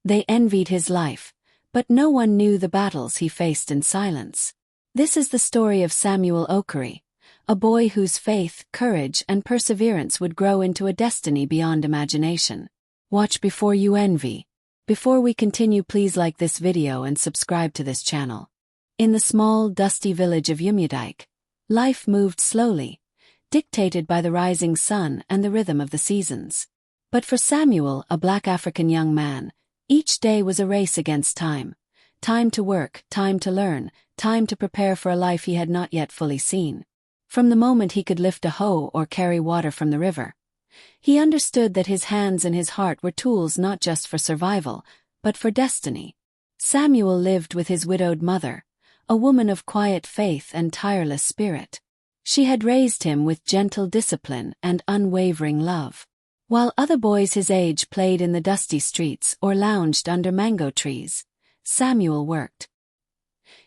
They envied his life, but no one knew the battles he faced in silence. This is the story of Samuel Okorie, a boy whose faith, courage, and perseverance would grow into a destiny beyond imagination. Watch before you envy. Before we continue, please like this video and subscribe to this channel. In the small, dusty village of Envied, life moved slowly, dictated by the rising sun and the rhythm of the seasons. But for Samuel, a black African young man, each day was a race against time. Time to work, time to learn, time to prepare for a life he had not yet fully seen. From the moment he could lift a hoe or carry water from the river, he understood that his hands and his heart were tools not just for survival, but for destiny. Samuel lived with his widowed mother, a woman of quiet faith and tireless spirit. She had raised him with gentle discipline and unwavering love. While other boys his age played in the dusty streets or lounged under mango trees, Samuel worked.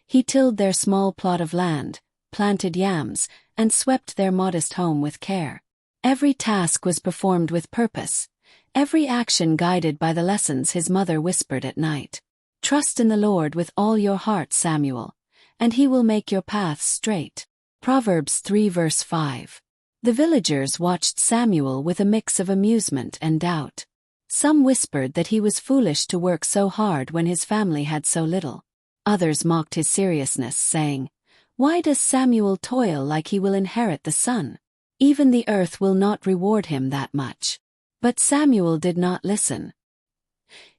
He tilled their small plot of land, planted yams, and swept their modest home with care. Every task was performed with purpose, every action guided by the lessons his mother whispered at night. Trust in the Lord with all your heart, Samuel, and he will make your paths straight. Proverbs 3 verse 5. The villagers watched Samuel with a mix of amusement and doubt. Some whispered that he was foolish to work so hard when his family had so little. Others mocked his seriousness, saying, "Why does Samuel toil like he will inherit the sun? Even the earth will not reward him that much." But Samuel did not listen.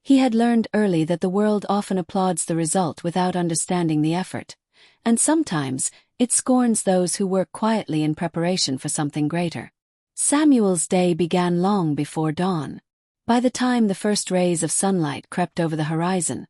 He had learned early that the world often applauds the result without understanding the effort, and sometimes it scorns those who work quietly in preparation for something greater. Samuel's day began long before dawn. By the time the first rays of sunlight crept over the horizon,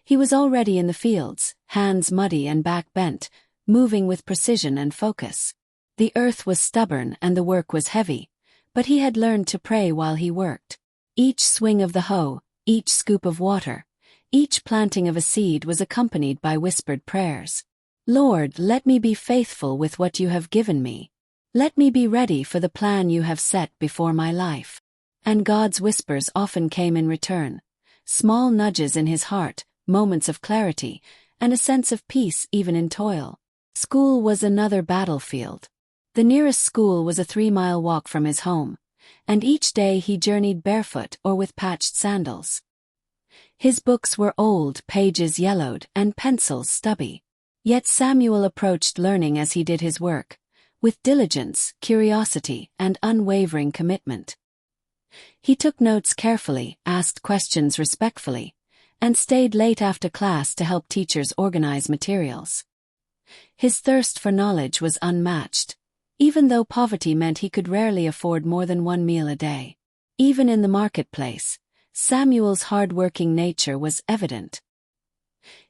he was already in the fields, hands muddy and back bent, moving with precision and focus. The earth was stubborn and the work was heavy, but he had learned to pray while he worked. Each swing of the hoe, each scoop of water, each planting of a seed was accompanied by whispered prayers. "Lord, let me be faithful with what you have given me. Let me be ready for the plan you have set before my life." And God's whispers often came in return, small nudges in his heart, moments of clarity, and a sense of peace even in toil. School was another battlefield. The nearest school was a 3-mile walk from his home, and each day he journeyed barefoot or with patched sandals. His books were old, pages yellowed, and pencils stubby. Yet Samuel approached learning as he did his work, with diligence, curiosity, and unwavering commitment. He took notes carefully, asked questions respectfully, and stayed late after class to help teachers organize materials. His thirst for knowledge was unmatched, even though poverty meant he could rarely afford more than one meal a day. Even in the marketplace, Samuel's hard-working nature was evident.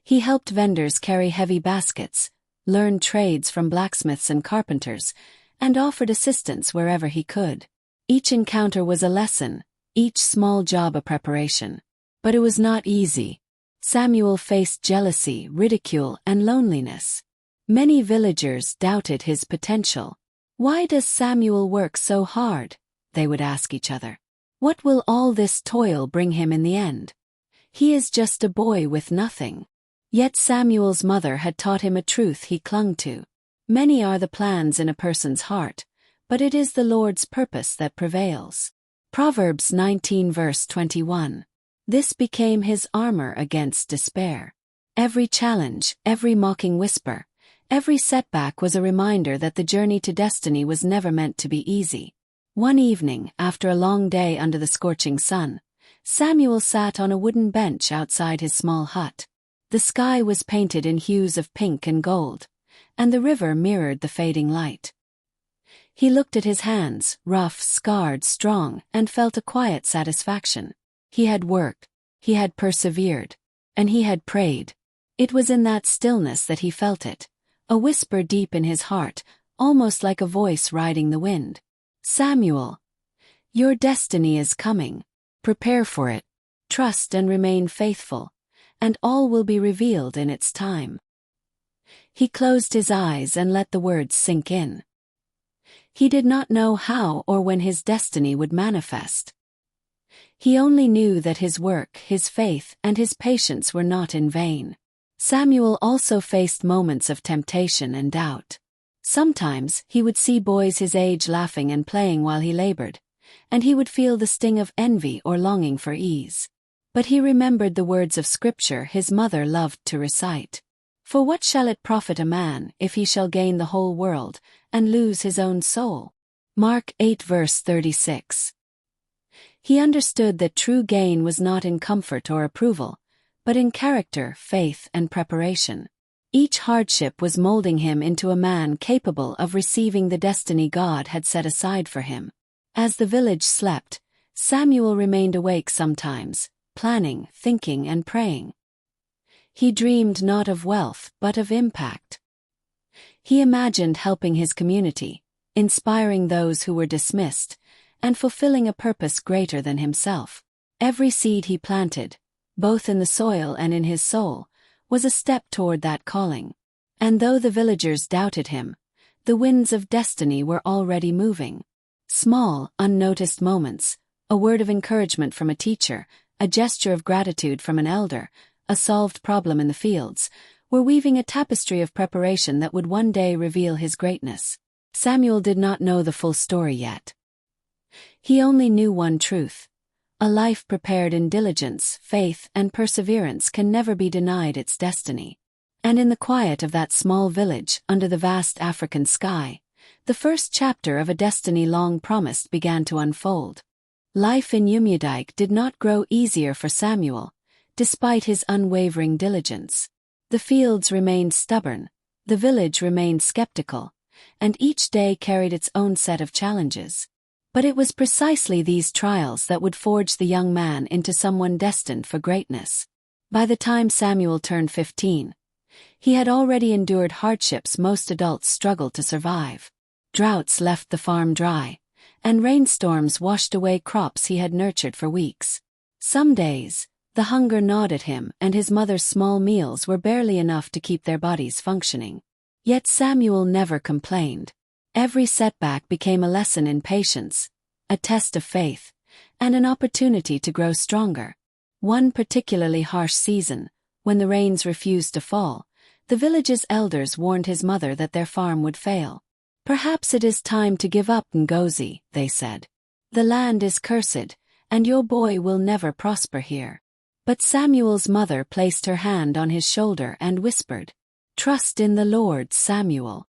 He helped vendors carry heavy baskets, learned trades from blacksmiths and carpenters, and offered assistance wherever he could. Each encounter was a lesson, each small job a preparation. But it was not easy. Samuel faced jealousy, ridicule, and loneliness. Many villagers doubted his potential. "Why does Samuel work so hard?" they would ask each other. "What will all this toil bring him in the end? He is just a boy with nothing." Yet Samuel's mother had taught him a truth he clung to. Many are the plans in a person's heart, but it is the Lord's purpose that prevails. Proverbs 19 verse 21. This became his armor against despair. Every challenge, every mocking whisper, every setback was a reminder that the journey to destiny was never meant to be easy. One evening, after a long day under the scorching sun, Samuel sat on a wooden bench outside his small hut. The sky was painted in hues of pink and gold, and the river mirrored the fading light. He looked at his hands, rough, scarred, strong, and felt a quiet satisfaction. He had worked, he had persevered, and he had prayed. It was in that stillness that he felt it, a whisper deep in his heart, almost like a voice riding the wind. "Samuel, your destiny is coming. Prepare for it, trust and remain faithful, and all will be revealed in its time." He closed his eyes and let the words sink in. He did not know how or when his destiny would manifest. He only knew that his work, his faith, and his patience were not in vain. Samuel also faced moments of temptation and doubt. Sometimes he would see boys his age laughing and playing while he labored, and he would feel the sting of envy or longing for ease. But he remembered the words of Scripture his mother loved to recite. For what shall it profit a man if he shall gain the whole world and lose his own soul? Mark 8 verse 36. He understood that true gain was not in comfort or approval, but in character, faith, and preparation. Each hardship was molding him into a man capable of receiving the destiny God had set aside for him. As the village slept, Samuel remained awake sometimes, planning, thinking, and praying. He dreamed not of wealth but of impact. He imagined helping his community, inspiring those who were dismissed, and fulfilling a purpose greater than himself. Every seed he planted, both in the soil and in his soul, was a step toward that calling. And though the villagers doubted him, the winds of destiny were already moving. Small, unnoticed moments, a word of encouragement from a teacher, a gesture of gratitude from an elder, a solved problem in the fields, were weaving a tapestry of preparation that would one day reveal his greatness. Samuel did not know the full story yet. He only knew one truth. A life prepared in diligence, faith, and perseverance can never be denied its destiny. And in the quiet of that small village, under the vast African sky, the first chapter of a destiny long promised began to unfold. Life in Umudik did not grow easier for Samuel, despite his unwavering diligence. The fields remained stubborn, the village remained skeptical, and each day carried its own set of challenges. But it was precisely these trials that would forge the young man into someone destined for greatness. By the time Samuel turned 15, he had already endured hardships most adults struggle to survive. Droughts left the farm dry, and rainstorms washed away crops he had nurtured for weeks. Some days, the hunger gnawed at him and his mother's small meals were barely enough to keep their bodies functioning. Yet Samuel never complained. Every setback became a lesson in patience, a test of faith, and an opportunity to grow stronger. One particularly harsh season, when the rains refused to fall, the village's elders warned his mother that their farm would fail. "Perhaps it is time to give up, Ngozi," they said. "The land is cursed, and your boy will never prosper here." But Samuel's mother placed her hand on his shoulder and whispered, "Trust in the Lord, Samuel.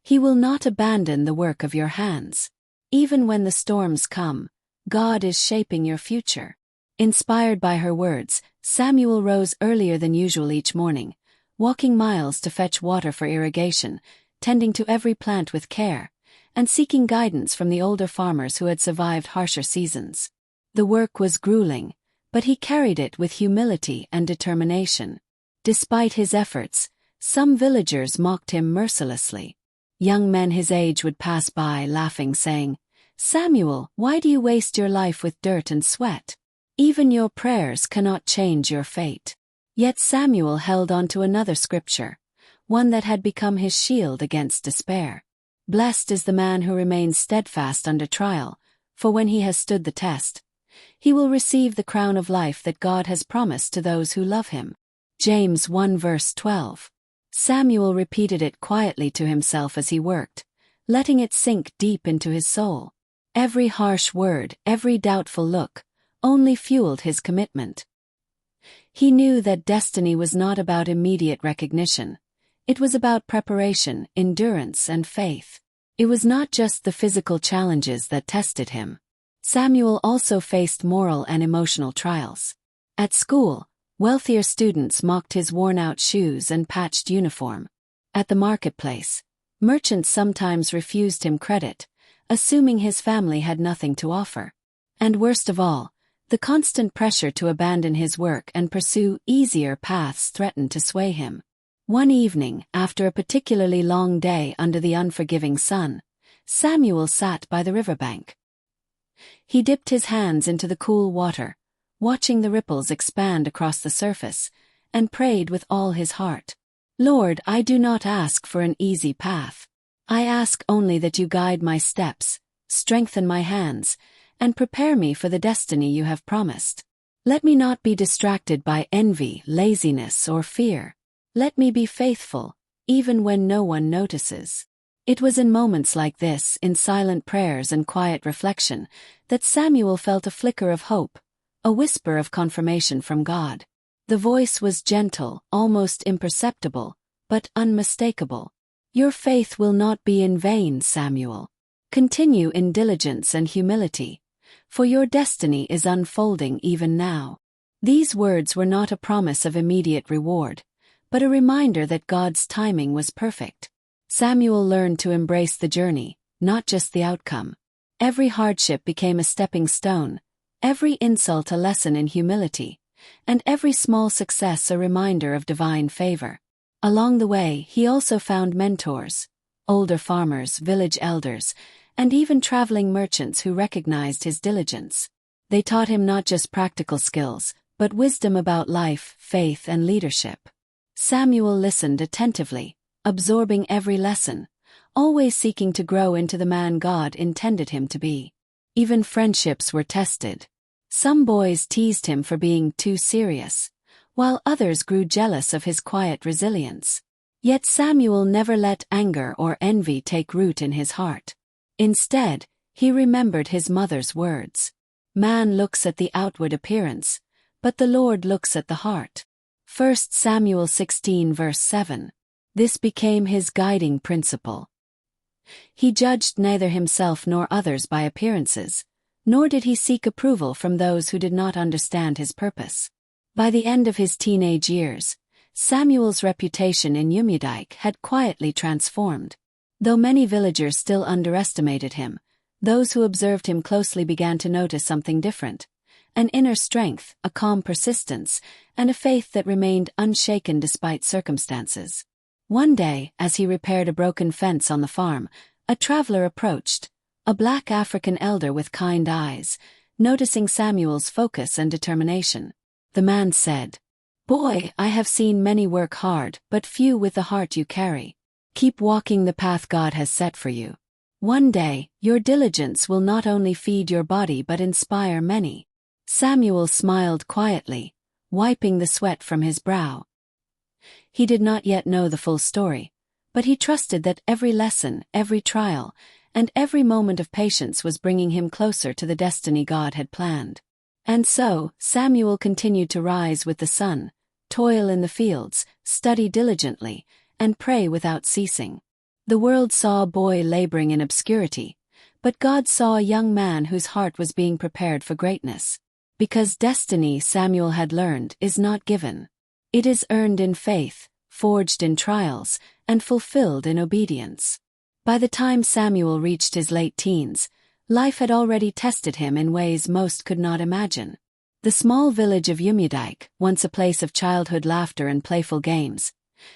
He will not abandon the work of your hands. Even when the storms come, God is shaping your future." Inspired by her words, Samuel rose earlier than usual each morning, walking miles to fetch water for irrigation, tending to every plant with care, and seeking guidance from the older farmers who had survived harsher seasons. The work was grueling, but he carried it with humility and determination. Despite his efforts, some villagers mocked him mercilessly. Young men his age would pass by laughing, saying, "Samuel, why do you waste your life with dirt and sweat? Even your prayers cannot change your fate." Yet Samuel held on to another scripture, one that had become his shield against despair. "Blessed is the man who remains steadfast under trial, for when he has stood the test, he will receive the crown of life that God has promised to those who love him." James 1 verse 12. Samuel repeated it quietly to himself as he worked, letting it sink deep into his soul. Every harsh word, every doubtful look, only fueled his commitment. He knew that destiny was not about immediate recognition. It was about preparation, endurance, and faith. It was not just the physical challenges that tested him. Samuel also faced moral and emotional trials. At school, wealthier students mocked his worn-out shoes and patched uniform. At the marketplace, merchants sometimes refused him credit, assuming his family had nothing to offer. And worst of all, the constant pressure to abandon his work and pursue easier paths threatened to sway him. One evening, after a particularly long day under the unforgiving sun, Samuel sat by the riverbank. He dipped his hands into the cool water, watching the ripples expand across the surface, and prayed with all his heart. "Lord, I do not ask for an easy path. I ask only that you guide my steps, strengthen my hands, and prepare me for the destiny you have promised. Let me not be distracted by envy, laziness, or fear. Let me be faithful, even when no one notices. It was in moments like this, in silent prayers and quiet reflection, that Samuel felt a flicker of hope, a whisper of confirmation from God. The voice was gentle, almost imperceptible, but unmistakable. Your faith will not be in vain, Samuel. Continue in diligence and humility, for your destiny is unfolding even now. These words were not a promise of immediate reward, but a reminder that God's timing was perfect. Samuel learned to embrace the journey, not just the outcome. Every hardship became a stepping stone, every insult a lesson in humility, and every small success a reminder of divine favor. Along the way, he also found mentors, older farmers, village elders, and even traveling merchants who recognized his diligence. They taught him not just practical skills, but wisdom about life, faith, and leadership. Samuel listened attentively, absorbing every lesson, always seeking to grow into the man God intended him to be. Even friendships were tested. Some boys teased him for being too serious, while others grew jealous of his quiet resilience. Yet Samuel never let anger or envy take root in his heart. Instead, he remembered his mother's words. Man looks at the outward appearance, but the Lord looks at the heart. 1 Samuel 16 verse 7. This became his guiding principle. He judged neither himself nor others by appearances, nor did he seek approval from those who did not understand his purpose. By the end of his teenage years, Samuel's reputation in Umudike had quietly transformed. Though many villagers still underestimated him, those who observed him closely began to notice something different: an inner strength, a calm persistence, and a faith that remained unshaken despite circumstances. One day, as he repaired a broken fence on the farm, a traveler approached, a black African elder with kind eyes. Noticing Samuel's focus and determination, the man said, "Boy, I have seen many work hard, but few with the heart you carry. Keep walking the path God has set for you. One day, your diligence will not only feed your body but inspire many." Samuel smiled quietly, wiping the sweat from his brow. He did not yet know the full story, but he trusted that every lesson, every trial, and every moment of patience was bringing him closer to the destiny God had planned. And so, Samuel continued to rise with the sun, toil in the fields, study diligently, and pray without ceasing. The world saw a boy laboring in obscurity, but God saw a young man whose heart was being prepared for greatness. Because destiny, Samuel had learned, is not given. It is earned in faith, forged in trials, and fulfilled in obedience. By the time Samuel reached his late teens, life had already tested him in ways most could not imagine. The small village of Umudike, once a place of childhood laughter and playful games,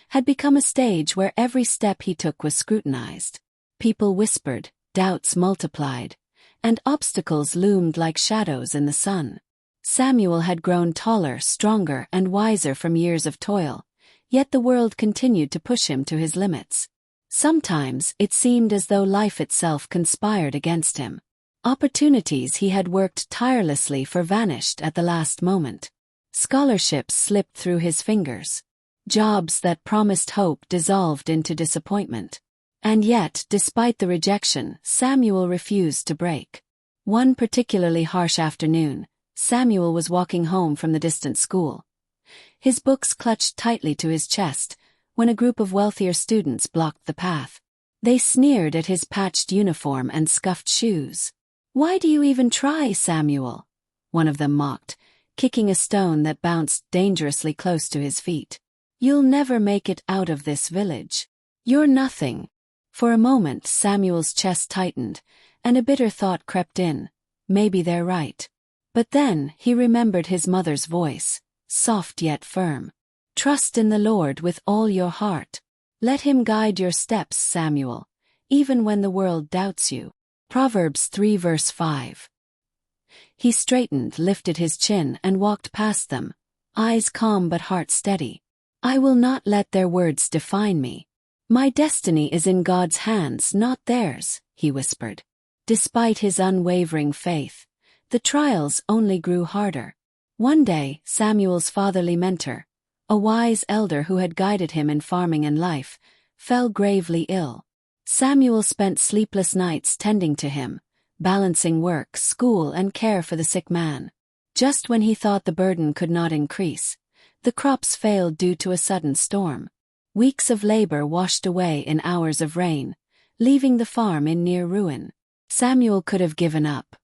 had become a stage where every step he took was scrutinized. People whispered, doubts multiplied, and obstacles loomed like shadows in the sun. Samuel had grown taller, stronger, and wiser from years of toil, yet the world continued to push him to his limits. Sometimes it seemed as though life itself conspired against him. Opportunities he had worked tirelessly for vanished at the last moment. Scholarships slipped through his fingers. Jobs that promised hope dissolved into disappointment. And yet, despite the rejection, Samuel refused to break. One particularly harsh afternoon, Samuel was walking home from the distant school. His books clutched tightly to his chest, when a group of wealthier students blocked the path. They sneered at his patched uniform and scuffed shoes. "Why do you even try, Samuel?" one of them mocked, kicking a stone that bounced dangerously close to his feet. "You'll never make it out of this village. You're nothing." For a moment Samuel's chest tightened, and a bitter thought crept in: maybe they're right. But then he remembered his mother's voice, soft yet firm. "Trust in the Lord with all your heart. Let him guide your steps, Samuel, even when the world doubts you." Proverbs 3 verse 5. He straightened, lifted his chin, and walked past them, eyes calm but heart steady. "I will not let their words define me. My destiny is in God's hands, not theirs," he whispered. Despite his unwavering faith, The trials only grew harder. One day, Samuel's fatherly mentor, a wise elder who had guided him in farming and life, fell gravely ill. Samuel spent sleepless nights tending to him, balancing work, school, and care for the sick man. Just when he thought the burden could not increase, the crops failed due to a sudden storm. Weeks of labor washed away in hours of rain, leaving the farm in near ruin. Samuel could have given up.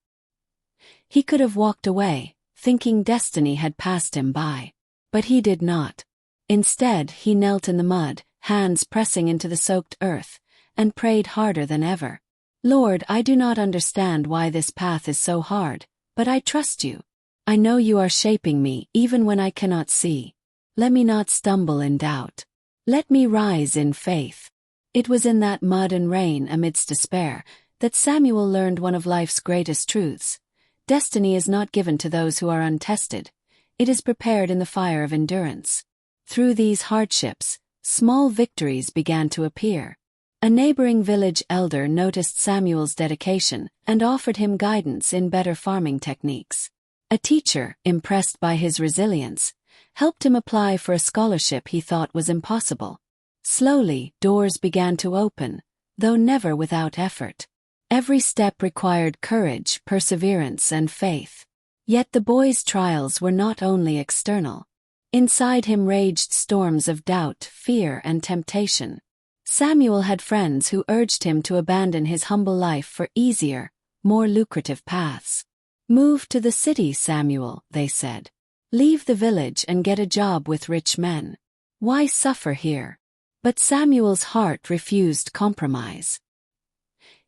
He could have walked away, thinking destiny had passed him by. But he did not. Instead, he knelt in the mud, hands pressing into the soaked earth, and prayed harder than ever. Lord, I do not understand why this path is so hard, but I trust you. I know you are shaping me even when I cannot see. Let me not stumble in doubt. Let me rise in faith. It was in that mud and rain amidst despair that Samuel learned one of life's greatest truths. Destiny is not given to those who are untested. It is prepared in the fire of endurance. Through these hardships, small victories began to appear. A neighboring village elder noticed Samuel's dedication and offered him guidance in better farming techniques. A teacher, impressed by his resilience, helped him apply for a scholarship he thought was impossible. Slowly, doors began to open, though never without effort. Every step required courage, perseverance, and faith. Yet the boy's trials were not only external. Inside him raged storms of doubt, fear, and temptation. Samuel had friends who urged him to abandon his humble life for easier, more lucrative paths. Move to the city, Samuel, they said. Leave the village and get a job with rich men. Why suffer here? But Samuel's heart refused compromise.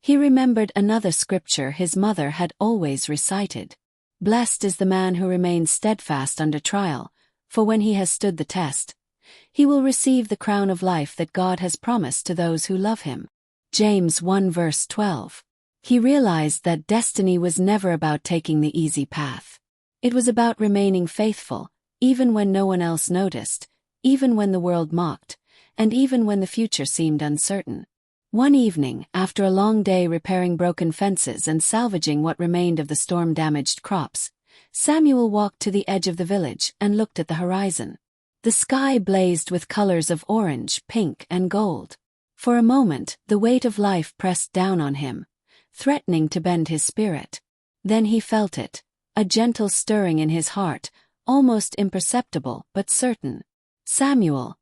He remembered another scripture his mother had always recited. Blessed is the man who remains steadfast under trial, for when he has stood the test, he will receive the crown of life that God has promised to those who love him. James 1 verse 12. He realized that destiny was never about taking the easy path. It was about remaining faithful, even when no one else noticed, even when the world mocked, and even when the future seemed uncertain. One evening, after a long day repairing broken fences and salvaging what remained of the storm-damaged crops, Samuel walked to the edge of the village and looked at the horizon. The sky blazed with colors of orange, pink, and gold. For a moment, the weight of life pressed down on him, threatening to bend his spirit. Then he felt it, a gentle stirring in his heart, almost imperceptible but certain. Samuel,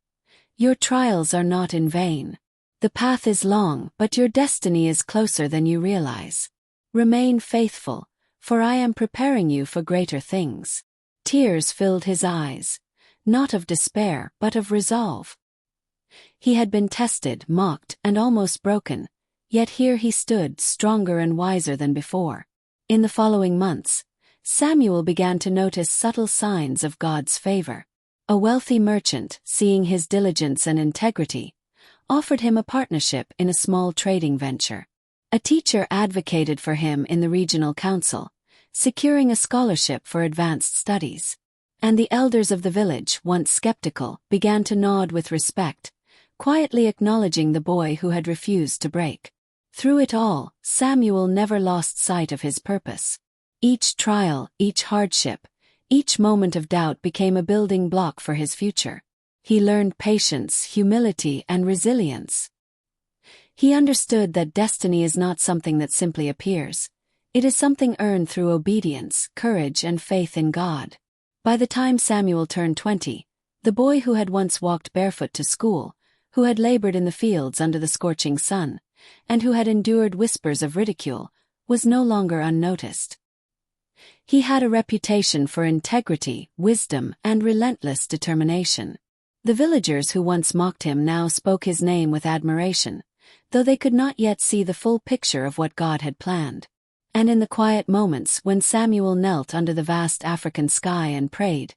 your trials are not in vain. The path is long, but your destiny is closer than you realize. Remain faithful, for I am preparing you for greater things. Tears filled his eyes, not of despair but of resolve. He had been tested, mocked, and almost broken, yet here he stood, stronger and wiser than before. In the following months, Samuel began to notice subtle signs of God's favor. A wealthy merchant, seeing his diligence and integrity, offered him a partnership in a small trading venture. A teacher advocated for him in the regional council, securing a scholarship for advanced studies. And the elders of the village, once skeptical, began to nod with respect, quietly acknowledging the boy who had refused to break. Through it all, Samuel never lost sight of his purpose. Each trial, each hardship, each moment of doubt became a building block for his future. He learned patience, humility, and resilience. He understood that destiny is not something that simply appears. It is something earned through obedience, courage, and faith in God. By the time Samuel turned 20, the boy who had once walked barefoot to school, who had labored in the fields under the scorching sun, and who had endured whispers of ridicule, was no longer unnoticed. He had a reputation for integrity, wisdom, and relentless determination. The villagers who once mocked him now spoke his name with admiration, though they could not yet see the full picture of what God had planned. And in the quiet moments when Samuel knelt under the vast African sky and prayed,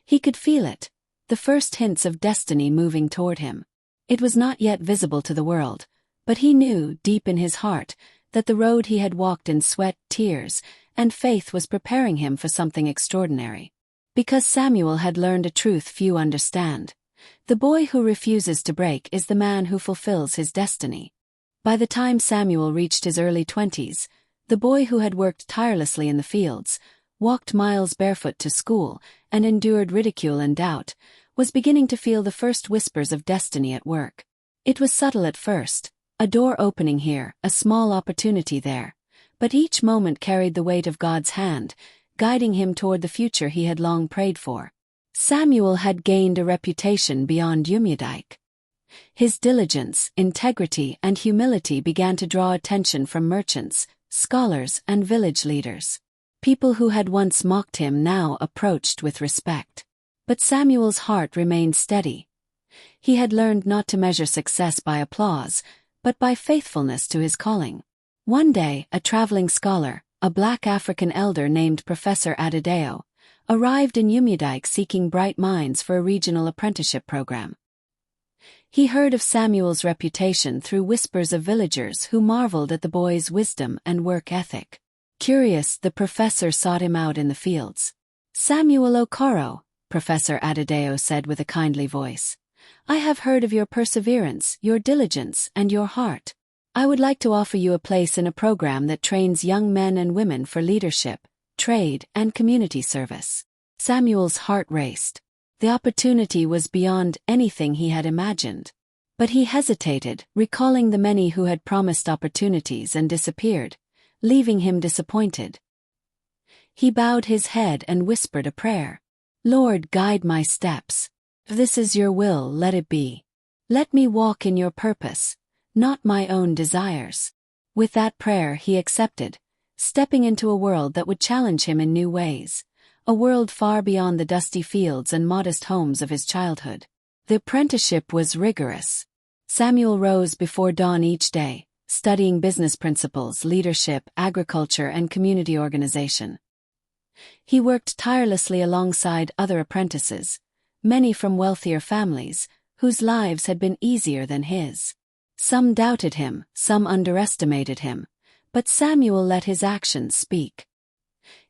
he could feel it, the first hints of destiny moving toward him. It was not yet visible to the world, but he knew, deep in his heart, that the road he had walked in sweat, tears, and faith was preparing him for something extraordinary. Because Samuel had learned a truth few understand. The boy who refuses to break is the man who fulfills his destiny. By the time Samuel reached his early 20s, The boy who had worked tirelessly in the fields, walked miles barefoot to school, and endured ridicule and doubt, was beginning to feel the first whispers of destiny at work. It was subtle at first, a door opening here, a small opportunity there, but each moment carried the weight of God's hand, guiding him toward the future he had long prayed for. Samuel had gained a reputation beyond Umiadike. His diligence, integrity, and humility began to draw attention from merchants, scholars, and village leaders. People who had once mocked him now approached with respect. But Samuel's heart remained steady. He had learned not to measure success by applause, but by faithfulness to his calling. One day, a traveling scholar, a black African elder named Professor Adedeo, arrived in Umiadike seeking bright minds for a regional apprenticeship program. He heard of Samuel's reputation through whispers of villagers who marveled at the boy's wisdom and work ethic. Curious, the professor sought him out in the fields. "Samuel Okorie," Professor Adedeo said with a kindly voice, "I have heard of your perseverance, your diligence, and your heart. I would like to offer you a place in a program that trains young men and women for leadership, trade, and community service." Samuel's heart raced. The opportunity was beyond anything he had imagined. But he hesitated, recalling the many who had promised opportunities and disappeared, leaving him disappointed. He bowed his head and whispered a prayer. "Lord, guide my steps. If this is your will, let it be. Let me walk in your purpose, not my own desires." With that prayer he accepted, stepping into a world that would challenge him in new ways, a world far beyond the dusty fields and modest homes of his childhood. The apprenticeship was rigorous. Samuel rose before dawn each day, studying business principles, leadership, agriculture, and community organization. He worked tirelessly alongside other apprentices, many from wealthier families, whose lives had been easier than his. Some doubted him, some underestimated him, but Samuel let his actions speak.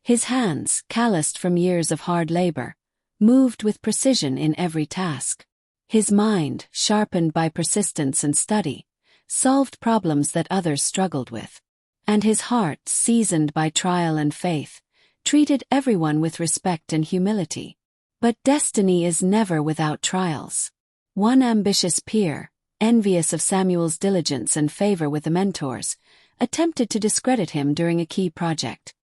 His hands, calloused from years of hard labor, moved with precision in every task. His mind, sharpened by persistence and study, solved problems that others struggled with. And his heart, seasoned by trial and faith, treated everyone with respect and humility. But destiny is never without trials. One ambitious peer, envious of Samuel's diligence and favor with the mentors, attempted to discredit him during a key project.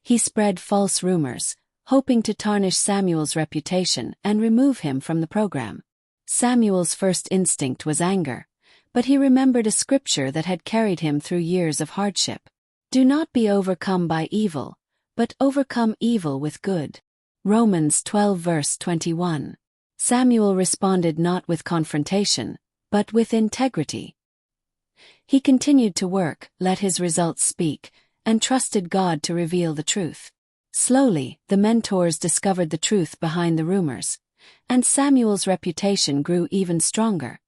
He spread false rumors, hoping to tarnish Samuel's reputation and remove him from the program. Samuel's first instinct was anger, but he remembered a scripture that had carried him through years of hardship. "Do not be overcome by evil, but overcome evil with good." Romans 12 verse 21. Samuel responded not with confrontation, but with integrity. He continued to work, let his results speak, and trusted God to reveal the truth. Slowly, the mentors discovered the truth behind the rumors, and Samuel's reputation grew even stronger.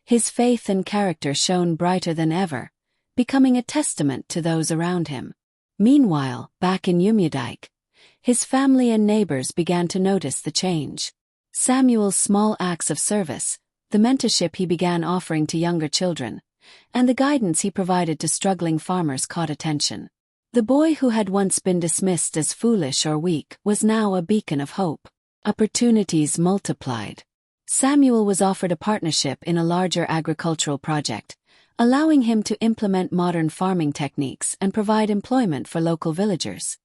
His faith and character shone brighter than ever, becoming a testament to those around him. Meanwhile, back in Umiadike, his family and neighbors began to notice the change. Samuel's small acts of service, the mentorship he began offering to younger children, and the guidance he provided to struggling farmers caught attention. The boy who had once been dismissed as foolish or weak was now a beacon of hope. Opportunities multiplied. Samuel was offered a partnership in a larger agricultural project, allowing him to implement modern farming techniques and provide employment for local villagers.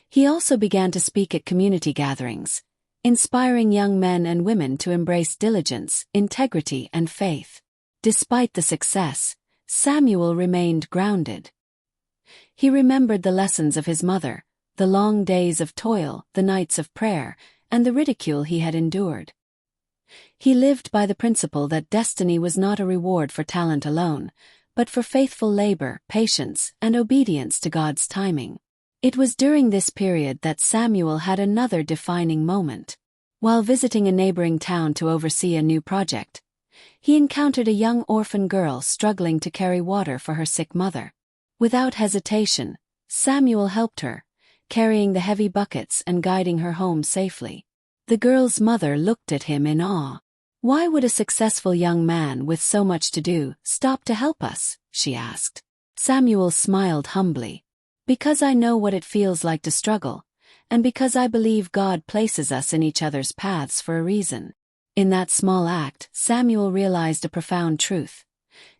He also began to speak at community gatherings, inspiring young men and women to embrace diligence, integrity, and faith. Despite the success, Samuel remained grounded. He remembered the lessons of his mother, the long days of toil, the nights of prayer, and the ridicule he had endured. He lived by the principle that destiny was not a reward for talent alone, but for faithful labor, patience, and obedience to God's timing. It was during this period that Samuel had another defining moment. While visiting a neighboring town to oversee a new project, he encountered a young orphan girl struggling to carry water for her sick mother. Without hesitation, Samuel helped her, carrying the heavy buckets and guiding her home safely. The girl's mother looked at him in awe. "Why would a successful young man with so much to do stop to help us?" she asked. Samuel smiled humbly. Because I know what it feels like to struggle, and because I believe God places us in each other's paths for a reason. In that small act, Samuel realized a profound truth.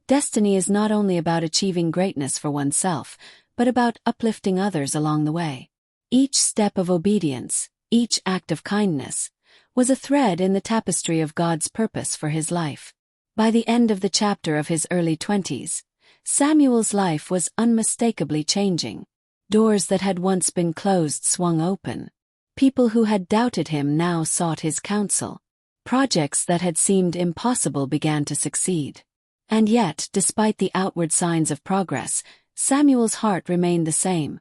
Destiny is not only about achieving greatness for oneself, but about uplifting others along the way. Each step of obedience, each act of kindness, was a thread in the tapestry of God's purpose for his life. By the end of the chapter of his early 20s, Samuel's life was unmistakably changing. Doors that had once been closed swung open. People who had doubted him now sought his counsel. Projects that had seemed impossible began to succeed. And yet, despite the outward signs of progress, Samuel's heart remained the same,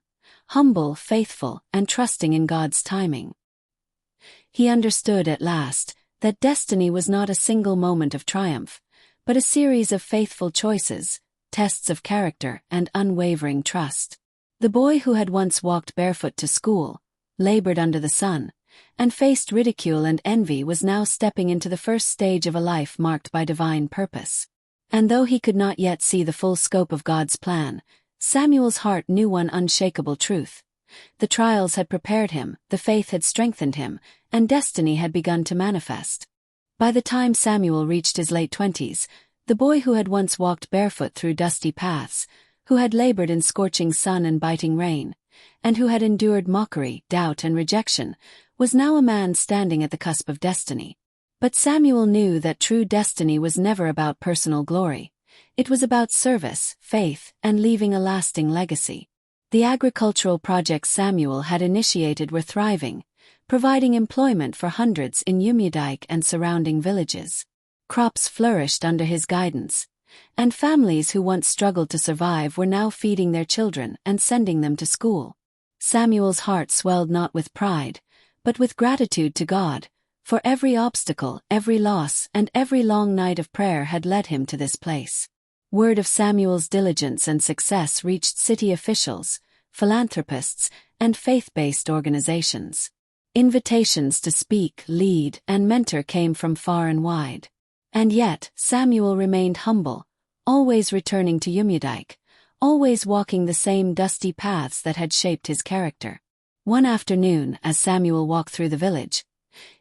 humble, faithful, and trusting in God's timing. He understood at last that destiny was not a single moment of triumph, but a series of faithful choices, tests of character, and unwavering trust. The boy who had once walked barefoot to school, labored under the sun, and faced ridicule and envy was now stepping into the first stage of a life marked by divine purpose. And though he could not yet see the full scope of God's plan, Samuel's heart knew one unshakable truth. The trials had prepared him, the faith had strengthened him, and destiny had begun to manifest. By the time Samuel reached his late 20s, the boy who had once walked barefoot through dusty paths, who had labored in scorching sun and biting rain, and who had endured mockery, doubt, and rejection, was now a man standing at the cusp of destiny. But Samuel knew that true destiny was never about personal glory. It was about service, faith, and leaving a lasting legacy. The agricultural projects Samuel had initiated were thriving, providing employment for hundreds in Umudike and surrounding villages. Crops flourished under his guidance, and families who once struggled to survive were now feeding their children and sending them to school. Samuel's heart swelled not with pride, but with gratitude to God, for every obstacle, every loss, and every long night of prayer had led him to this place. Word of Samuel's diligence and success reached city officials, philanthropists, and faith-based organizations. Invitations to speak, lead, and mentor came from far and wide. And yet, Samuel remained humble, always returning to Umudike, always walking the same dusty paths that had shaped his character. One afternoon, as Samuel walked through the village,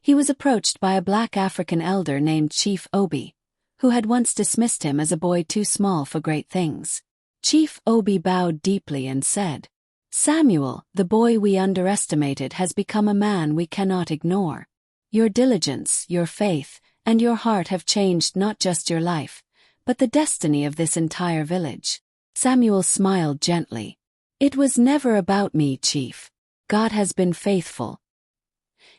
he was approached by a black African elder named Chief Obi, who had once dismissed him as a boy too small for great things. Chief Obi bowed deeply and said, "Samuel, the boy we underestimated has become a man we cannot ignore. Your diligence, your faith, and your heart have changed not just your life, but the destiny of this entire village." Samuel smiled gently. "It was never about me, Chief. God has been faithful.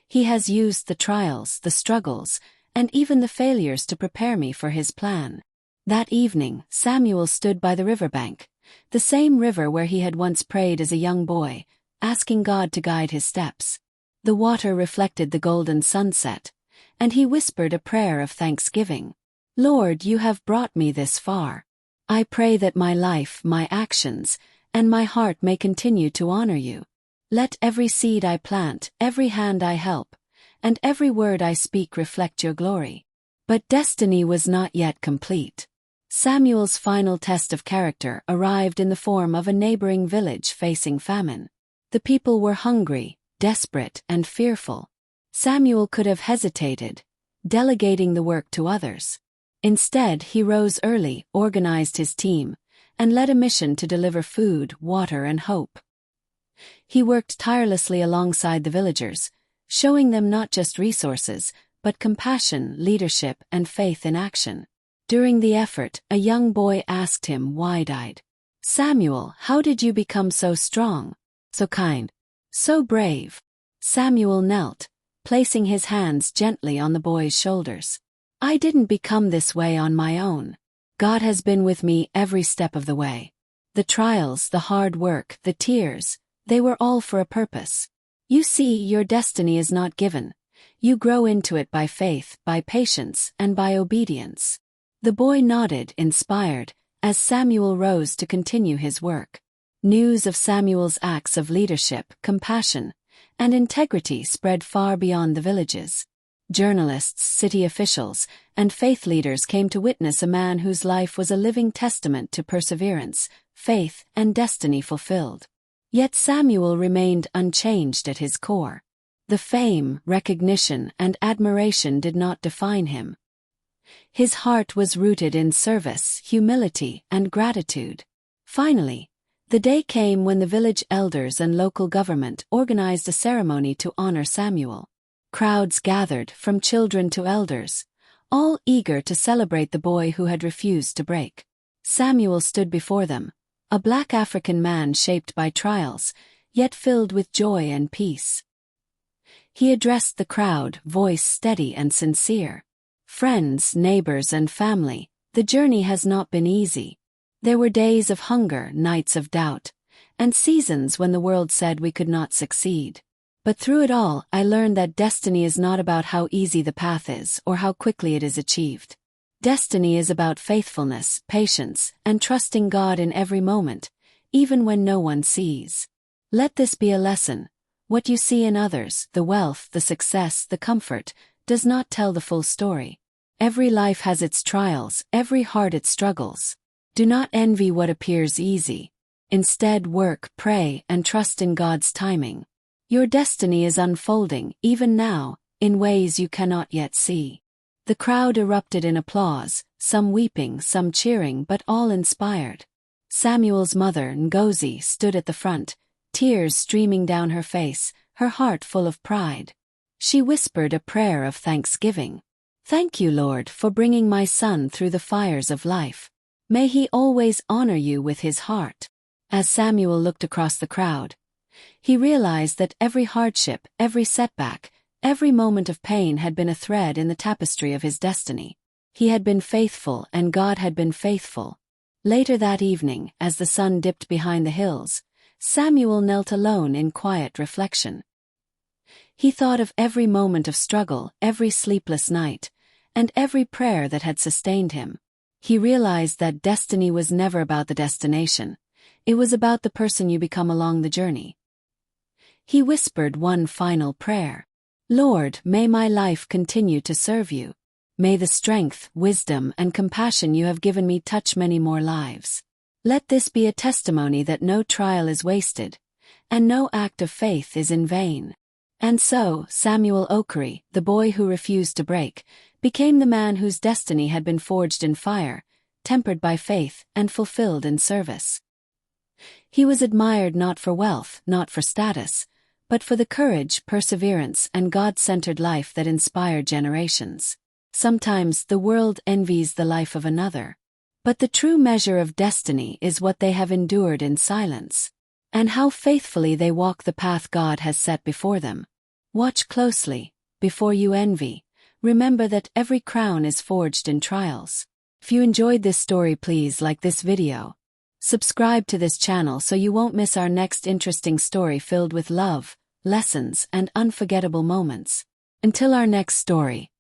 He has used the trials, the struggles, and even the failures to prepare me for his plan." That evening, Samuel stood by the riverbank, the same river where he had once prayed as a young boy, asking God to guide his steps. The water reflected the golden sunset, and he whispered a prayer of thanksgiving. "Lord, you have brought me this far. I pray that my life, my actions, and my heart may continue to honor you. Let every seed I plant, every hand I help, and every word I speak reflect your glory." But destiny was not yet complete. Samuel's final test of character arrived in the form of a neighboring village facing famine. The people were hungry, desperate, and fearful. Samuel could have hesitated, delegating the work to others. Instead, he rose early, organized his team, and led a mission to deliver food, water, and hope. He worked tirelessly alongside the villagers, showing them not just resources, but compassion, leadership, and faith in action. During the effort, a young boy asked him wide-eyed, "Samuel, how did you become so strong, so kind, so brave?" Samuel knelt, placing his hands gently on the boy's shoulders. "I didn't become this way on my own. God has been with me every step of the way. The trials, the hard work, the tears, they were all for a purpose. You see, your destiny is not given. You grow into it by faith, by patience, and by obedience." The boy nodded, inspired, as Samuel rose to continue his work. News of Samuel's acts of leadership, compassion, and integrity spread far beyond the villages. Journalists, city officials, and faith leaders came to witness a man whose life was a living testament to perseverance, faith, and destiny fulfilled. Yet Samuel remained unchanged at his core. The fame, recognition, and admiration did not define him. His heart was rooted in service, humility, and gratitude. Finally, the day came when the village elders and local government organized a ceremony to honor Samuel. Crowds gathered, from children to elders, all eager to celebrate the boy who had refused to break. Samuel stood before them, a black African man shaped by trials, yet filled with joy and peace. He addressed the crowd, voice steady and sincere. "Friends, neighbors, and family, the journey has not been easy. There were days of hunger, nights of doubt, and seasons when the world said we could not succeed. But through it all, I learned that destiny is not about how easy the path is or how quickly it is achieved. Destiny is about faithfulness, patience, and trusting God in every moment, even when no one sees. Let this be a lesson. What you see in others, the wealth, the success, the comfort, does not tell the full story. Every life has its trials, every heart its struggles. Do not envy what appears easy. Instead, work, pray, and trust in God's timing. Your destiny is unfolding, even now, in ways you cannot yet see." The crowd erupted in applause, some weeping, some cheering, but all inspired. Samuel's mother, Ngozi, stood at the front, tears streaming down her face, her heart full of pride. She whispered a prayer of thanksgiving. "Thank you, Lord, for bringing my son through the fires of life. May he always honor you with his heart." As Samuel looked across the crowd, he realized that every hardship, every setback, every moment of pain had been a thread in the tapestry of his destiny. He had been faithful, and God had been faithful. Later that evening, as the sun dipped behind the hills, Samuel knelt alone in quiet reflection. He thought of every moment of struggle, every sleepless night, and every prayer that had sustained him. He realized that destiny was never about the destination. It was about the person you become along the journey. He whispered one final prayer. "Lord, may my life continue to serve you. May the strength, wisdom, and compassion you have given me touch many more lives. Let this be a testimony that no trial is wasted, and no act of faith is in vain." And so, Samuel Okorie, the boy who refused to break, became the man whose destiny had been forged in fire, tempered by faith, and fulfilled in service. He was admired not for wealth, not for status, but for the courage, perseverance, and God-centered life that inspired generations. Sometimes the world envies the life of another, but the true measure of destiny is what they have endured in silence, and how faithfully they walk the path God has set before them. Watch closely. Before you envy, remember that every crown is forged in trials. If you enjoyed this story, please like this video. Subscribe to this channel so you won't miss our next interesting story filled with love, lessons, and unforgettable moments. Until our next story,